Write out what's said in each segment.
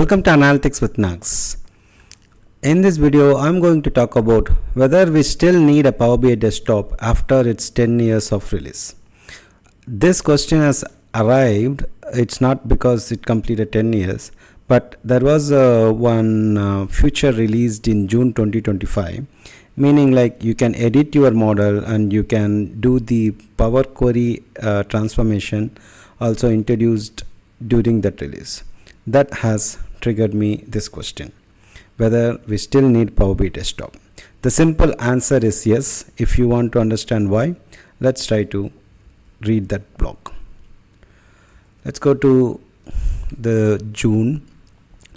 Welcome to Analytics with Nags. In this video, I'm going to talk about whether we still need a Power BI desktop after its 10 years of release. This question has arrived, it's not because it completed 10 years, but there was one feature released in June 2025, meaning like you can edit your model and you can do the Power Query transformation also introduced during that release. That has triggered me this question, whether we still need Power BI desktop. The simple answer is yes. If you want to understand why, let's try to read that blog. Let's go to the June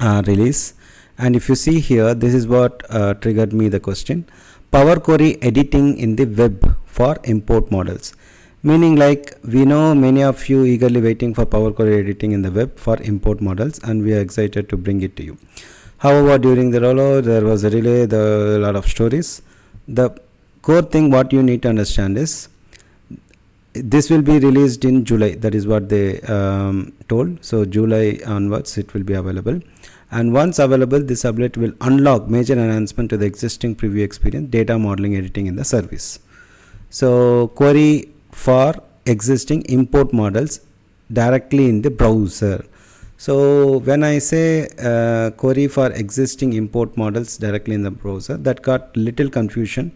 release, and if you see here, this is what triggered me the question: Power Query editing in the web for import models. Meaning like we know many of you eagerly waiting for Power Query editing in the web for import models, and we are excited to bring it to you. However, during the rollout there was a delay, a lot of stories. The core thing what you need to understand is this will be released in July. That is what they told. So July onwards it will be available, and once available, this update will unlock major enhancement to the existing preview experience, data modeling, editing in the service. So query for existing import models directly in the browser. So when I say query for existing import models directly in the browser, that got little confusion.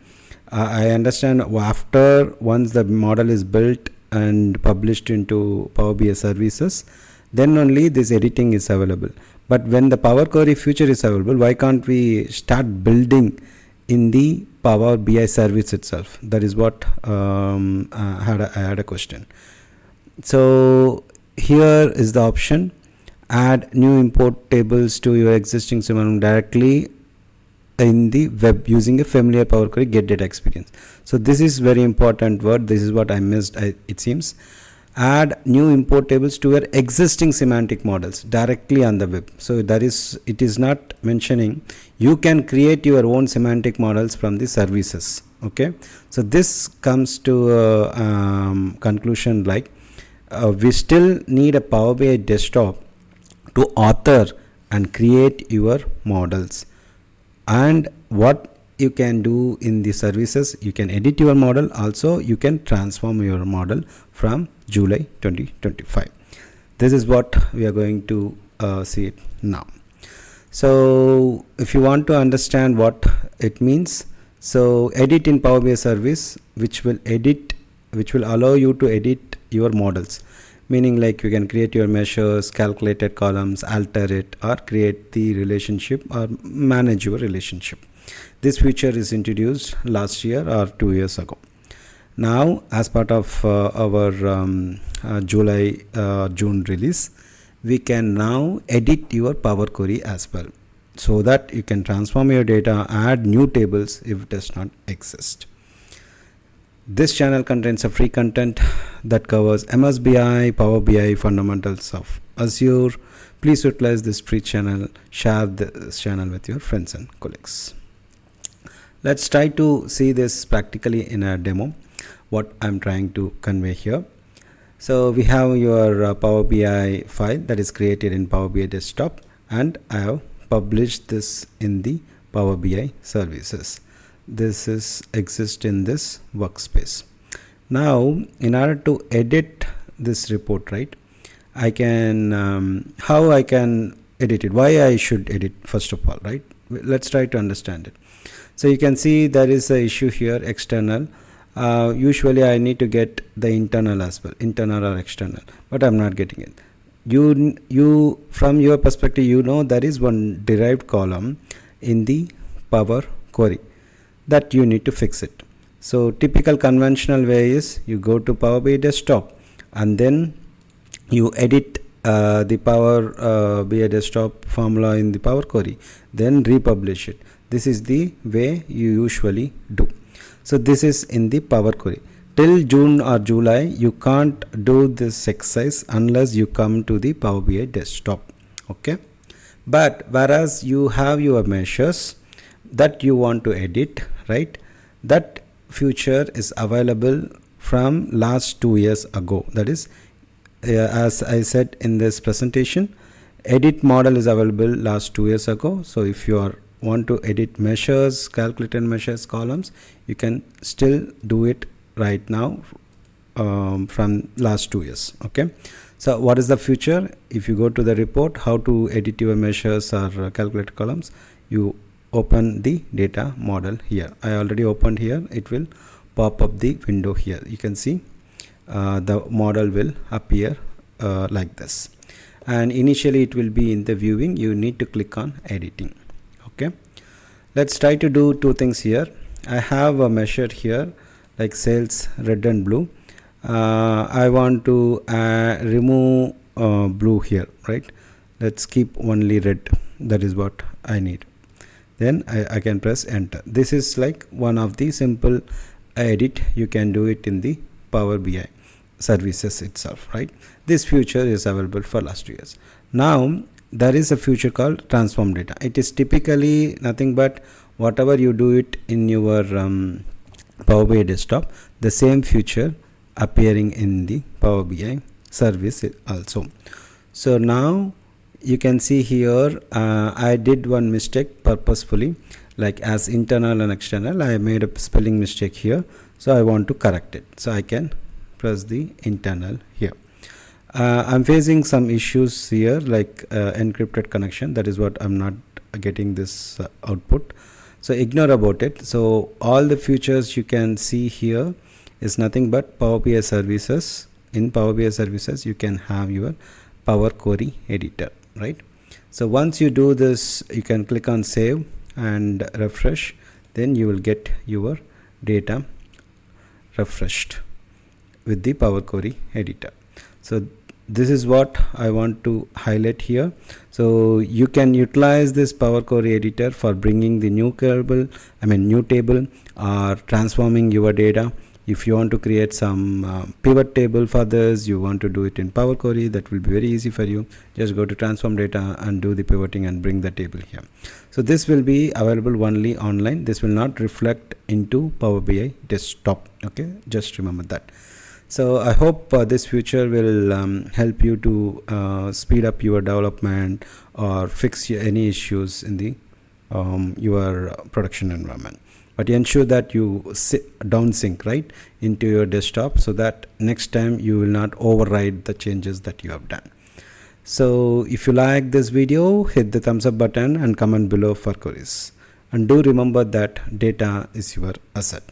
I understand after once the model is built and published into Power BI services, then only this editing is available. But when the Power Query feature is available, why can't we start building in the Power BI service itself? That is what I had a question. So here is the option: add new import tables to your existing system directly in the web using a familiar Power Query get data experience. So this is very important word. This is what I missed, it seems. Add new import tables to your existing semantic models directly on the web. So that is, it is not mentioning you can create your own semantic models from the services. Okay, so this comes to a conclusion like we still need a Power BI desktop to author and create your models. And what you can do in the services, you can edit your model, also you can transform your model from July 2025. This is what we are going to see it now. So if you want to understand what it means, so edit in Power BI service, which will allow you to edit your models, meaning like you can create your measures, calculated columns, alter it, or create the relationship or manage your relationship. This feature is introduced last year or 2 years ago. Now, as part of our June release, we can now edit your Power Query as well, so that you can transform your data, add new tables if it does not exist. This channel contains a free content that covers MS BI, Power BI, fundamentals of Azure. Please utilize this free channel. Share this channel with your friends and colleagues. Let's try to see this practically in a demo, what I'm trying to convey here. So we have your Power BI file that is created in Power BI desktop, and I have published this in the Power BI services. This is exist in this workspace. Now in order to edit this report, right, I can how I can edit it, why I should edit, first of all, right? Let's try to understand it. So you can see there is a issue here, external. Usually I need to get the internal as well, internal or external, but I'm not getting it. You from your perspective, you know there is one derived column in the Power Query that you need to fix it. So typical conventional way is you go to Power BI desktop and then you edit the Power BI desktop formula in the Power Query, then republish it. This is the way you usually do. So this is in the Power Query. Till June or July you can't do this exercise unless you come to the Power BI desktop. Okay, but whereas you have your measures that you want to edit, right, that feature is available from last 2 years ago. That is, as I said in this presentation, Edit model is available last 2 years ago. So if you want to edit measures, calculated measures columns, you can still do it right now from last 2 years. Okay, so what is the future? If you go to the report, how to edit your measures or calculated columns, you open the data model here. I already opened here. It will pop up the window here. You can see the model will appear like this, and initially it will be in the viewing. You need to click on editing. Okay, let's try to do two things here. I have a measure here like sales red and blue. I want to remove blue here, right? Let's keep only red. That is what I need. Then I can press enter. This is like one of the simple edit. You can do it in the Power BI services itself, right? This feature is available for last 2 years. Now there is a feature called transform data. It is typically nothing but whatever you do it in your Power BI desktop, the same feature appearing in the Power BI service also. So now you can see here I did one mistake purposefully, like as internal and external. I made a spelling mistake here, so I want to correct it. So I can press the internal here. I'm facing some issues here like encrypted connection. That is what I'm not getting this output, so ignore about it. So all the features you can see here is nothing but Power BI services. In Power BI services you can have your Power Query editor, right? So once you do this, you can click on save and refresh. Then you will get your data refreshed with the Power Query editor. So this is what I want to highlight here. So you can utilize this Power Query editor for bringing the new table or transforming your data. If you want to create some pivot table for this, you want to do it in Power Query, that will be very easy for you. Just go to transform data and do the pivoting and bring the table here. So this will be available only online. This will not reflect into Power BI desktop. Okay, just remember that. So I hope this feature will help you to speed up your development or fix any issues in the your production environment. But ensure that you down sync right into your desktop, so that next time you will not override the changes that you have done. So if you like this video, hit the thumbs up button and comment below for queries. And do remember that data is your asset.